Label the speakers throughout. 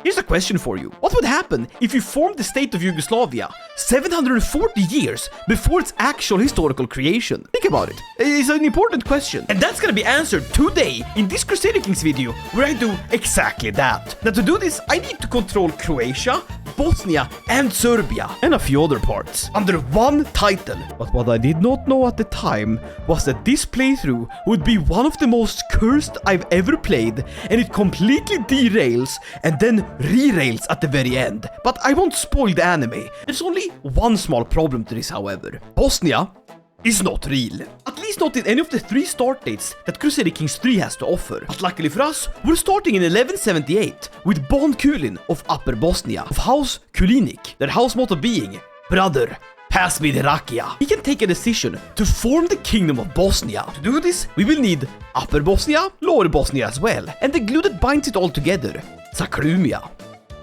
Speaker 1: Here's a question for you. What would happen if you formed the state of Yugoslavia 740 years before its actual historical creation? Think about it. It's an important question. And that's gonna be answered today in this Crusader Kings video, where I do exactly that. Now to do this, I need to control Croatia, Bosnia, and Serbia, and a few other parts, under one title. But what I did not know at the time was that this playthrough would be one of the most cursed I've ever played, and it completely derails and then re-rails at the very end. But I won't spoil the anime. There's only one small problem to this, however. Bosnia is not real. At least not in any of the 3 start dates that Crusader Kings 3 has to offer. But luckily for us, we're starting in 1178 with Ban Kulin of Upper Bosnia, of House Kulinik, their house motto being, "Brother, pass me the rakia." He can take a decision to form the Kingdom of Bosnia. To do this, we will need Upper Bosnia, Lower Bosnia as well, and the glue that binds it all together, Zagreb.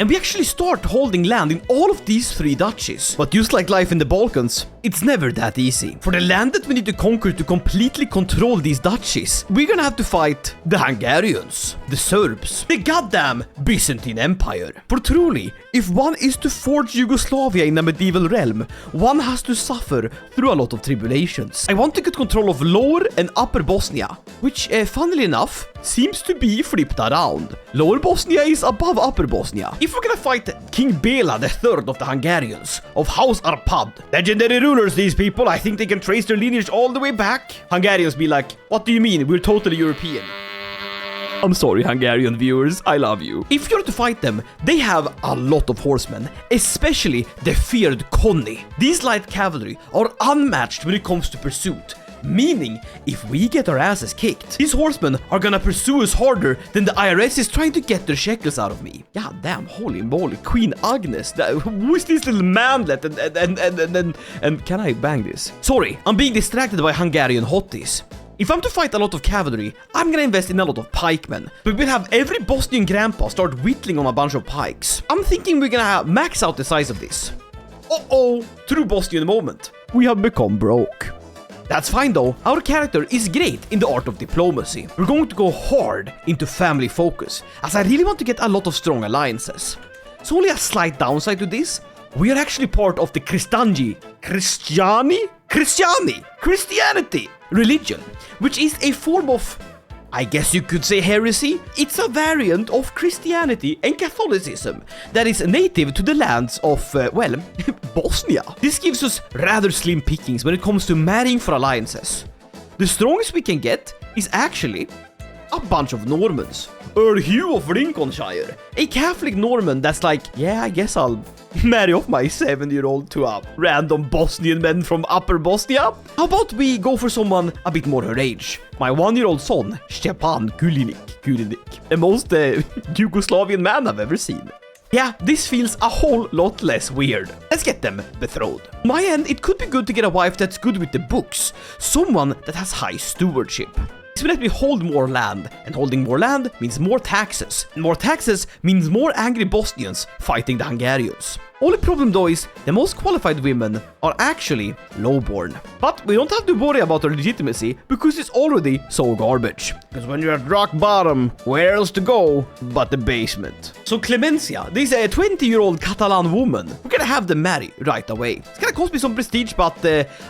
Speaker 1: And we actually start holding land in all of these 3 duchies. But just like life in the Balkans, it's never that easy. For the land that we need to conquer to completely control these duchies, we're gonna have to fight the Hungarians, the Serbs, the goddamn Byzantine Empire. For truly, if one is to forge Yugoslavia in a medieval realm, one has to suffer through a lot of tribulations. I want to get control of Lower and Upper Bosnia, which, funnily enough, seems to be flipped around. Lower Bosnia is above Upper Bosnia. If we're gonna fight King Bela III of the Hungarians, of House Arpad, legendary rulers these people, I think they can trace their lineage all the way back. Hungarians be like, what do you mean, we're totally European? I'm sorry, Hungarian viewers, I love you. If you're to fight them, they have a lot of horsemen, especially the feared Konni. These light cavalry are unmatched when it comes to pursuit. Meaning, if we get our asses kicked, these horsemen are gonna pursue us harder than the IRS is trying to get their shekels out of me. God damn, holy moly, Queen Agnes, who is this little manlet, and can I bang this? Sorry, I'm being distracted by Hungarian hotties. If I'm to fight a lot of cavalry, I'm gonna invest in a lot of pikemen, but we'll have every Bosnian grandpa start whittling on a bunch of pikes. I'm thinking we're gonna max out the size of this. Uh-oh, true Bosnian moment. We have become broke. That's fine though, our character is great in the art of diplomacy. We're going to go hard into family focus, as I really want to get a lot of strong alliances. So only a slight downside to this, we are actually part of the Christianity religion, which is a form of, I guess you could say, heresy. It's a variant of Christianity and Catholicism that is native to the lands of, well, Bosnia. This gives us rather slim pickings when it comes to marrying for alliances. The strongest we can get is actually a bunch of Normans. Earl Hugh of Lincolnshire, a Catholic Norman that's like, yeah, I guess I'll marry off my 7-year-old to a random Bosnian man from Upper Bosnia. How about we go for someone a bit more her age? My 1-year-old son, Stepan Kulinik, the most Yugoslavian man I've ever seen. Yeah, this feels a whole lot less weird. Let's get them betrothed. On my end, it could be good to get a wife that's good with the books, someone that has high stewardship. This will let me hold more land, and holding more land means more taxes, and more taxes means more angry Bosnians fighting the Hungarians. Only problem though is the most qualified women are actually lowborn. But we don't have to worry about our legitimacy because it's already so garbage. Because when you're at rock bottom, where else to go but the basement? So Clemencia, this 20-year-old Catalan woman, we're gonna have them marry right away. It's gonna cost me some prestige, but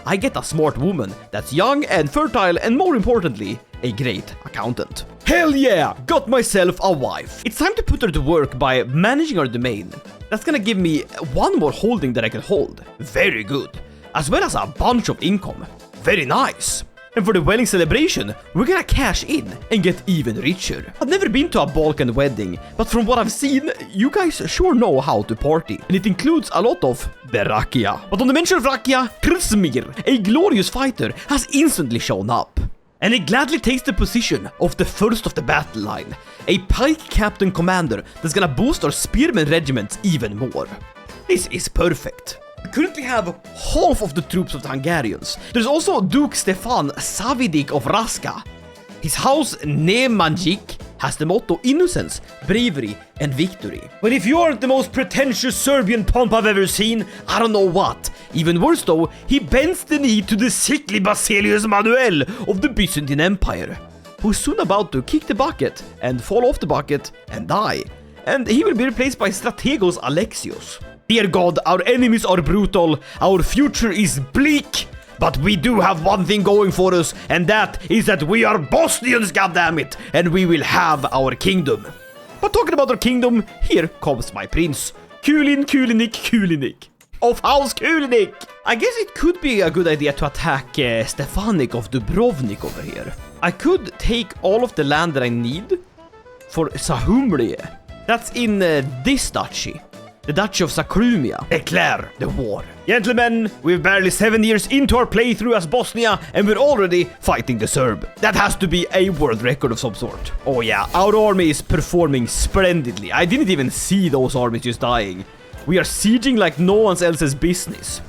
Speaker 1: I get a smart woman that's young and fertile and, more importantly, a great accountant. Hell yeah, got myself a wife. It's time to put her to work by managing our domain. That's gonna give me one more holding that I can hold. Very good. As well as a bunch of income. Very nice. And for the wedding celebration, we're gonna cash in and get even richer. I've never been to a Balkan wedding, but from what I've seen, you guys sure know how to party. And it includes a lot of the rakia. But on the mention of rakia, Krasmir, a glorious fighter, has instantly shown up. And he gladly takes the position of the first of the battle line, a pike captain commander that's gonna boost our spearmen regiments even more. This is perfect. We currently have half of the troops of the Hungarians. There's also Duke Stefan Savidik of Raska. His house Nemanjic has the motto innocence, bravery, and victory. But if you aren't the most pretentious Serbian pomp I've ever seen, I don't know what. Even worse though, he bends the knee to the sickly Basilius Manuel of the Byzantine Empire, who's soon about to kick the bucket and fall off the bucket and die. and he will be replaced by Strategos Alexios. Dear God, our enemies are brutal, our future is bleak, but we do have one thing going for us, and that is that we are Bosnians, goddammit, and we will have our kingdom. But talking about our kingdom, here comes my prince, Kulinik, of House Kulinik. I guess it could be a good idea to attack Stefanik of Dubrovnik over here. I could take all of the land that I need for Sahumlie. That's in this duchy. The Duchy of Sakrumia. Declare the war. Gentlemen, we're barely 7 years into our playthrough as Bosnia, and we're already fighting the Serb. That has to be a world record of some sort. Oh yeah, our army is performing splendidly. I didn't even see those armies just dying. We are sieging like no one else's business.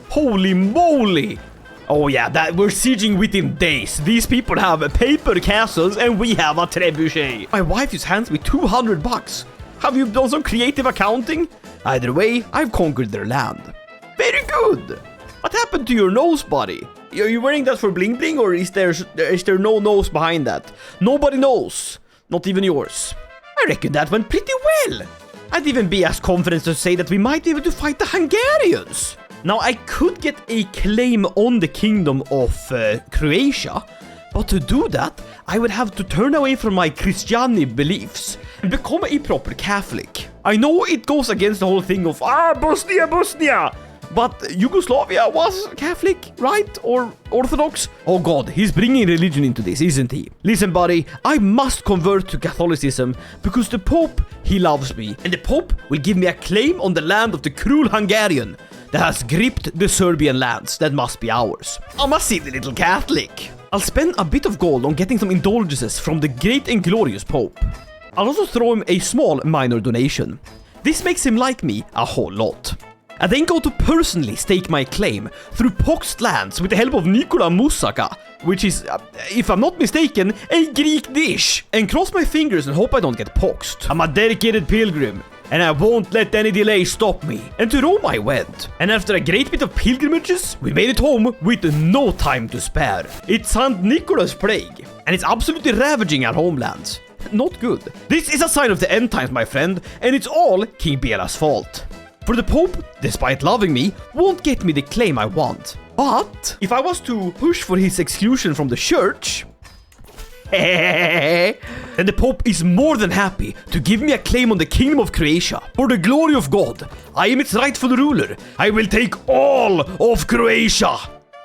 Speaker 1: Holy moly! Oh yeah, that we're sieging within days. These people have paper castles and we have a trebuchet. My wife just hands me $200. Have you done some creative accounting? Either way, I've conquered their land. Very good! What happened to your nose, buddy? Are you wearing that for bling bling, or is there no nose behind that? Nobody knows. Not even yours. I reckon that went pretty well. I'd even be as confident to say that we might be able to fight the Hungarians. Now, I could get a claim on the kingdom of Croatia, but to do that, I would have to turn away from my Christiani beliefs and become a proper Catholic. I know it goes against the whole thing of, Bosnia, but Yugoslavia was Catholic, right? Or Orthodox? Oh god, he's bringing religion into this, isn't he? Listen, buddy, I must convert to Catholicism because the Pope, he loves me, and the Pope will give me a claim on the land of the cruel Hungarian that has gripped the Serbian lands that must be ours. I'm a silly little Catholic. I'll spend a bit of gold on getting some indulgences from the great and glorious Pope. I'll also throw him a small minor donation. This makes him like me a whole lot. I then go to personally stake my claim through poxed lands with the help of Nikola Moussaka, which is, if I'm not mistaken, a Greek dish, and cross my fingers and hope I don't get poxed. I'm a dedicated pilgrim, and I won't let any delay stop me. And to Rome I went, and after a great bit of pilgrimages, we made it home with no time to spare. It's St. Nicholas Plague, and it's absolutely ravaging our homelands. Not good. This is a sign of the end times, my friend, and it's all King Bela's fault. For the Pope, despite loving me, won't get me the claim I want. But if I was to push for his exclusion from the church, then the Pope is more than happy to give me a claim on the kingdom of Croatia. For the glory of God, I am its rightful ruler. I will take all of Croatia.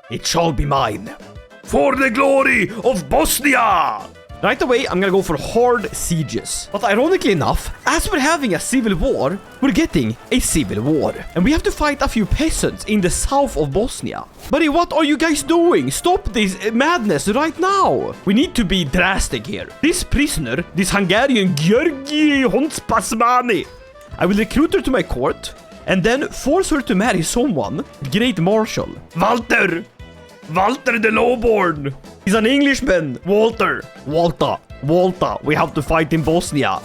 Speaker 1: It shall be mine. For the glory of Bosnia! Right away, I'm gonna go for hard sieges. But ironically enough, as we're having a civil war, we're getting a civil war. And we have to fight a few peasants in the south of Bosnia. Buddy, what are you guys doing? Stop this madness right now. We need to be drastic here. This prisoner, this Hungarian Georgi Honspasmani, I will recruit her to my court and then force her to marry someone, Great Marshal. Walter the Lowborn. He's an Englishman. Walter, we have to fight in Bosnia.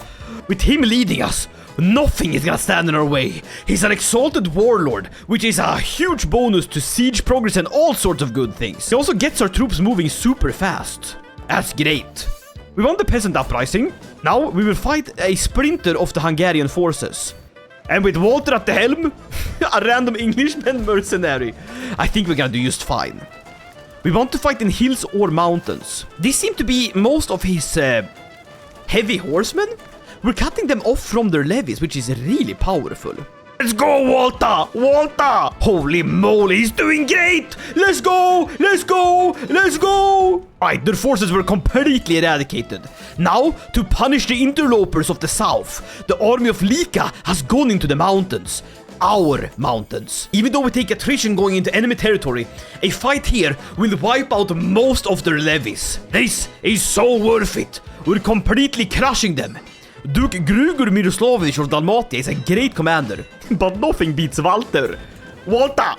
Speaker 1: With him leading us, nothing is gonna stand in our way. He's an exalted warlord, which is a huge bonus to siege progress and all sorts of good things. He also gets our troops moving super fast. That's great. We won the peasant uprising. Now we will fight a sprinter of the Hungarian forces. And with Walter at the helm, a random Englishman mercenary, I think we're gonna do just fine. We want to fight in hills or mountains. These seem to be most of his heavy horsemen. We're cutting them off from their levies, which is really powerful. Let's go, Walter! Holy moly, he's doing great! Let's go! Right, their forces were completely eradicated. Now, to punish the interlopers of the south, the army of Lika has gone into the mountains. Our mountains. Even though we take attrition going into enemy territory, a fight here will wipe out most of their levies. This is so worth it. We're completely crushing them. Duke Grugor Miroslavich of Dalmatia is a great commander, but nothing beats Walter. Walter!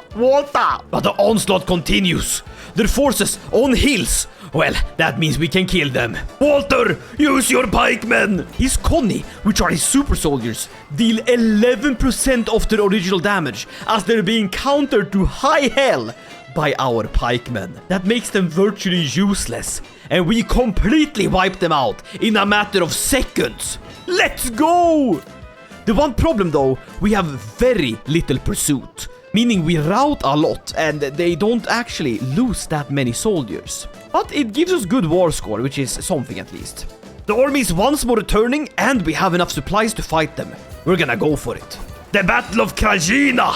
Speaker 1: But the onslaught continues. Their forces on hills. Well, that means we can kill them. Walter, use your pikemen! His Connie, which are his super soldiers, deal 11% of their original damage as they're being countered to high hell by our pikemen. That makes them virtually useless, and we completely wipe them out in a matter of seconds. Let's go! The one problem though, we have very little pursuit. Meaning we rout a lot and they don't actually lose that many soldiers. But it gives us good war score, which is something at least. The army is once more returning and we have enough supplies to fight them. We're gonna go for it. The Battle of Krajina!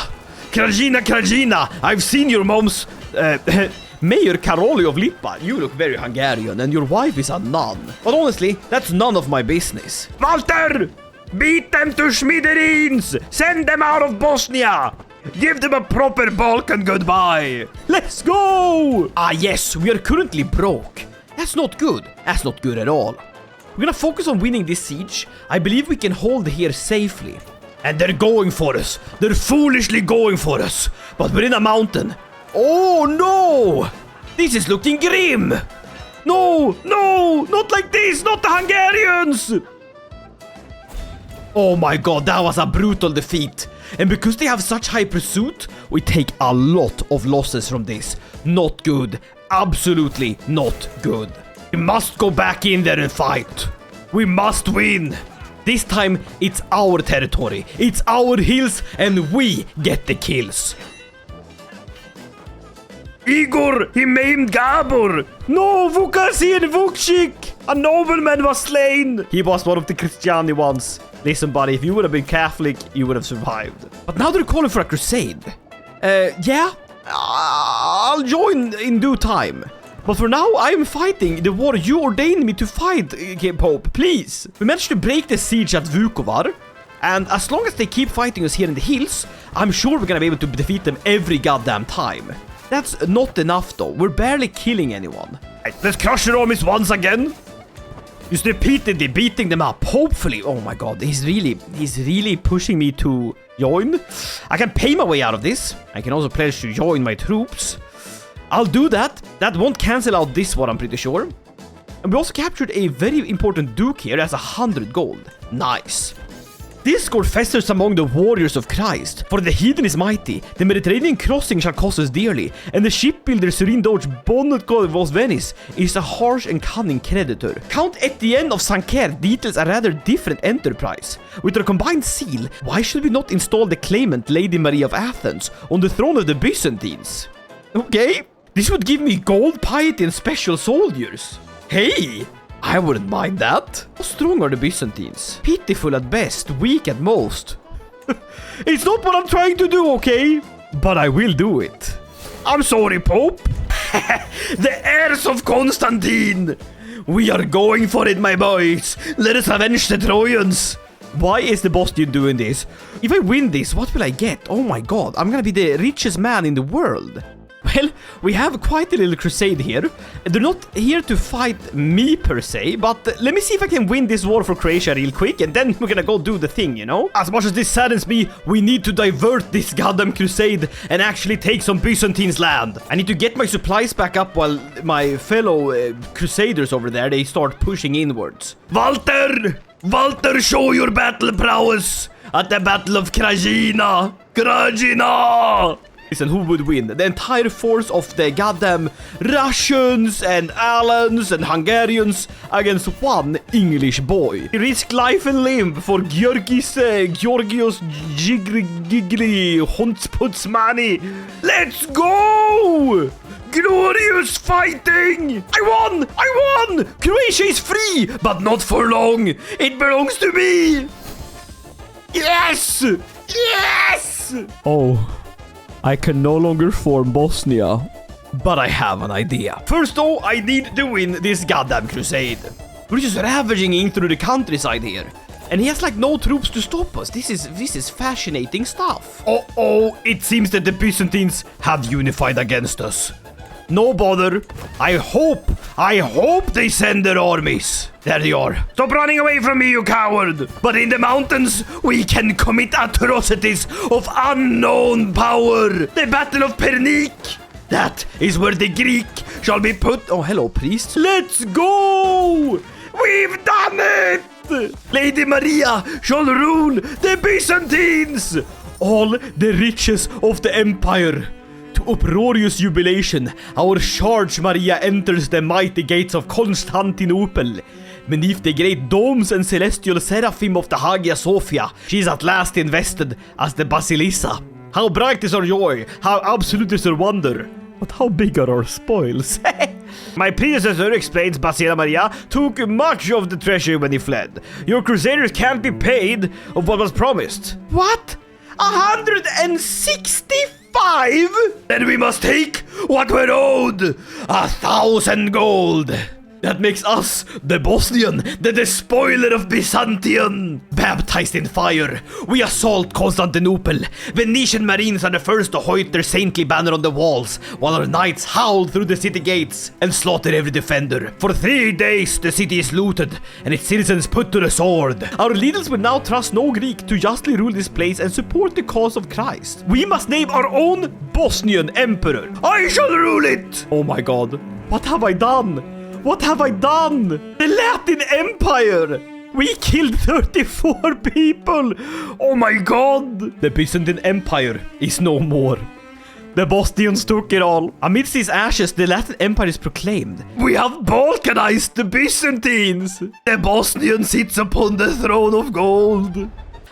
Speaker 1: Krajina! I've seen your mom's... Mayor Karoli of Lipa, you look very Hungarian and your wife is a nun. But honestly, that's none of my business. Walter! Beat them to smithereens! Send them out of Bosnia! Give them a proper Balkan goodbye! Let's go! Ah yes, we are currently broke. That's not good. That's not good at all. We're gonna focus on winning this siege. I believe we can hold here safely. And they're going for us. They're foolishly going for us. But we're in a mountain. Oh no! This is looking grim! No! No! Not like this! Not the Hungarians! Oh my god, that was a brutal defeat. And because they have such high pursuit, we take a lot of losses from this. Not good. Absolutely not good. We must go back in there and fight. We must win. This time, it's our territory. It's our hills and we get the kills. Igor, he maimed Gabor. No, Vukasin Vukchik. A nobleman was slain. He was one of the Christiani ones. Listen, buddy, if you would have been Catholic, you would have survived. But now they're calling for a crusade. Yeah, I'll join in due time. But for now, I am fighting the war you ordained me to fight, Pope, please. We managed to break the siege at Vukovar. And as long as they keep fighting us here in the hills, I'm sure we're gonna be able to defeat them every goddamn time. That's not enough though. We're barely killing anyone. Right, let's crush their armies once again. Just repeatedly beating them up. Hopefully. Oh my god, he's really pushing me to join. I can pay my way out of this. I can also pledge to join my troops. I'll do that. That won't cancel out this one, I'm pretty sure. And we also captured a very important duke here. That's 100 gold. Nice. Discord festers among the warriors of Christ. For the heathen is mighty, the Mediterranean crossing shall cost us dearly, and the shipbuilder Serene Doge Bonnet was Venice is a harsh and cunning creditor. Count Etienne of Sancerre details a rather different enterprise. With their combined zeal, why should we not install the claimant Lady Maria of Athens on the throne of the Byzantines? Okay, this would give me gold, piety, and special soldiers. Hey! I wouldn't mind that. How strong are the Byzantines? Pitiful at best, weak at most. It's not what I'm trying to do, okay? But I will do it. I'm sorry, Pope. The heirs of Constantine. We are going for it, my boys. Let us avenge the Trojans. Why is the Bosnian doing this? If I win this, what will I get? Oh my god, I'm gonna be the richest man in the world. Well, we have quite a little crusade here. They're not here to fight me per se, but let me see if I can win this war for Croatia real quick, and then we're gonna go do the thing, you know? As much as this saddens me, we need to divert this goddamn crusade and actually take some Byzantine's land. I need to get my supplies back up while my fellow crusaders over there, they start pushing inwards. Walter! Walter, show your battle prowess at the Battle of Krajina! Krajina! Listen, who would win? The entire force of the goddamn Russians and Alans and Hungarians against one English boy. He risked life and limb for Georgios Gigli Huntsputzmani. Let's go! Glorious fighting! I won! I won! Croatia is free, but not for long. It belongs to me. Yes! Yes! Oh. I can no longer form Bosnia. But I have an idea. First though, I need to win this goddamn crusade. We're just ravaging in through the countryside here. And he has like no troops to stop us. This is fascinating stuff. Uh-oh, it seems that the Byzantines have unified against us. No bother. I hope they send their armies. There they are. Stop running away from me, you coward. But in the mountains, we can commit atrocities of unknown power. The Battle of Pernik. That is where the Greek shall be put. Oh, hello, priest. Let's go. We've done it. Lady Maria shall rule the Byzantines. All the riches of the empire. To uproarious jubilation, our charge Maria enters the mighty gates of Constantinople. beneath the great domes and celestial seraphim of the Hagia Sophia, she is at last invested as the Basilissa. How bright is our joy, how absolute is our wonder. But how big are our spoils? My predecessor, explains Basila Maria, took much of the treasure when he fled. Your crusaders can't be paid of what was promised. What? 165? Then we must take what we're owed. 1,000 gold. That makes us the Bosnian, the despoiler of Byzantium. Baptized in fire, we assault Constantinople. Venetian marines are the first to hoist their saintly banner on the walls, while our knights howl through the city gates and slaughter every defender. For 3 days, the city is looted, and its citizens put to the sword. Our leaders will now trust no Greek to justly rule this place and support the cause of Christ. We must name our own Bosnian emperor. I shall rule it! Oh my god. What have I done? What have I done? The Latin Empire! We killed 34 people! Oh my god! The Byzantine Empire is no more. The Bosnians took it all. Amidst these ashes, the Latin Empire is proclaimed. We have Balkanized the Byzantines! The Bosnian sits upon the throne of gold.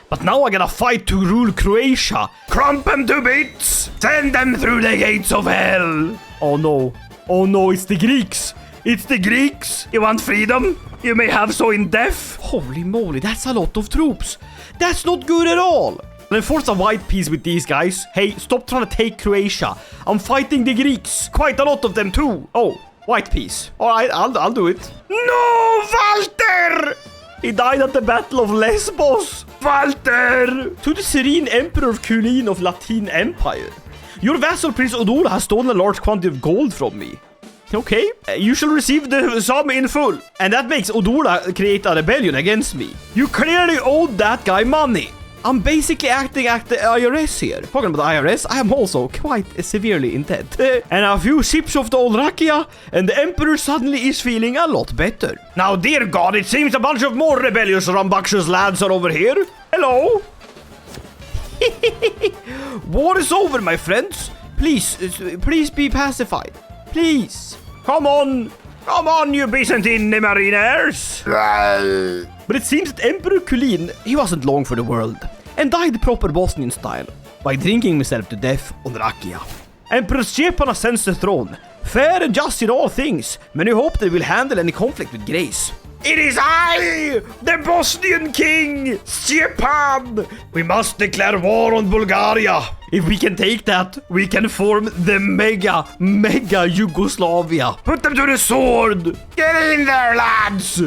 Speaker 1: But now I gotta fight to rule Croatia. Crump them to bits! Send them through the gates of hell! Oh no. Oh no, it's the Greeks! It's the Greeks! You want freedom? You may have so in death. Holy moly, that's a lot of troops. That's not good at all. Let's force a white peace with these guys. Hey, stop trying to take Croatia. I'm fighting the Greeks. Quite a lot of them too. Oh, white peace. Alright, I'll do it. No, Walter! He died at the Battle of Lesbos. Walter! To the serene Emperor Kulin of Latin Empire. Your vassal Prince Odula has stolen a large quantity of gold from me. Okay, you shall receive the sum in full. And that makes Odula create a rebellion against me. You clearly owed that guy money. I'm basically acting at the IRS here. Talking about the IRS, I am also quite severely in debt. And a few sips of the old rakia, and the Emperor suddenly is feeling a lot better. Now, dear God, it seems a bunch of more rebellious rambunctious lads are over here. Hello? War is over, my friends. Please be pacified. Please. Come on, you Byzantine mariners. But it seems that Emperor Kulin, he wasn't long for the world, and died proper Bosnian style, by drinking himself to death on rakia. Emperor Stjepan ascends the throne, fair and just in all things, many hope they will handle any conflict with grace. It is I, the Bosnian king, Stjepan! We must declare war on Bulgaria. If we can take that, we can form the mega Yugoslavia. Put them to the sword. Get in there, lads.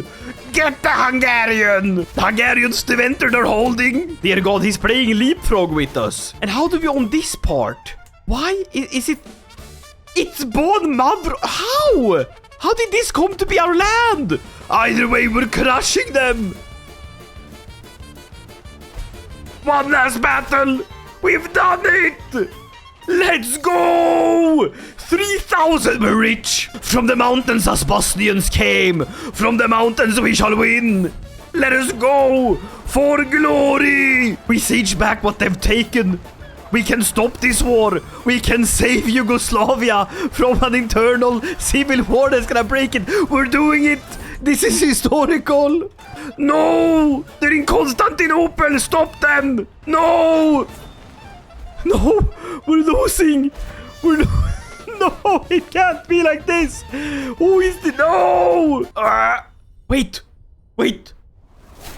Speaker 1: Get the Hungarian. The Hungarians to enter their holding. Dear God, he's playing leapfrog with us. And how do we own this part? Why is it? It's Bon Mavro. How? How did this come to be our land? Either way, we're crushing them. One last battle. We've done it. Let's go. 3,000 were rich. From the mountains us Bosnians came. From the mountains we shall win. Let us go for glory. We siege back what they've taken. We can stop this war. We can save Yugoslavia from an internal civil war that's gonna break it. We're doing it. This is historical. No, they're in Constantinople. Stop them. No, we're losing. No, it can't be like this. Who is the... No. Wait.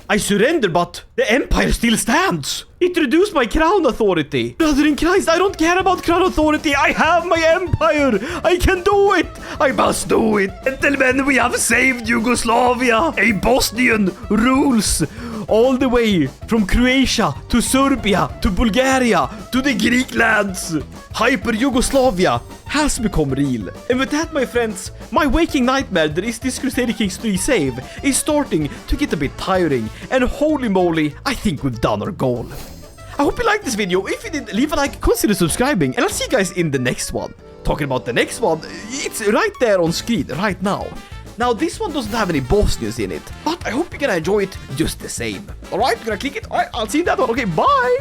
Speaker 1: I surrender, but the empire still stands. It reduced my crown authority. Brother in Christ, I don't care about crown authority. I have my empire. I can do it. I must do it. Gentlemen, we have saved Yugoslavia. A Bosnian rules all the way from Croatia to Serbia to Bulgaria to the Greek lands. Hyper Yugoslavia has become real. And with that, my friends, my waking nightmare that is this Crusader Kings 3 save is starting to get a bit tiring. And holy moly, I think we've done our goal. I hope you liked this video. If you did, leave a like, consider subscribing, and I'll see you guys in the next one. Talking about the next one, it's right there on screen right now. Now, this one doesn't have any Bosnians in it, but I hope you're gonna enjoy it just the same. Alright, you're gonna click it. Alright, I'll see you in that one. Okay, bye!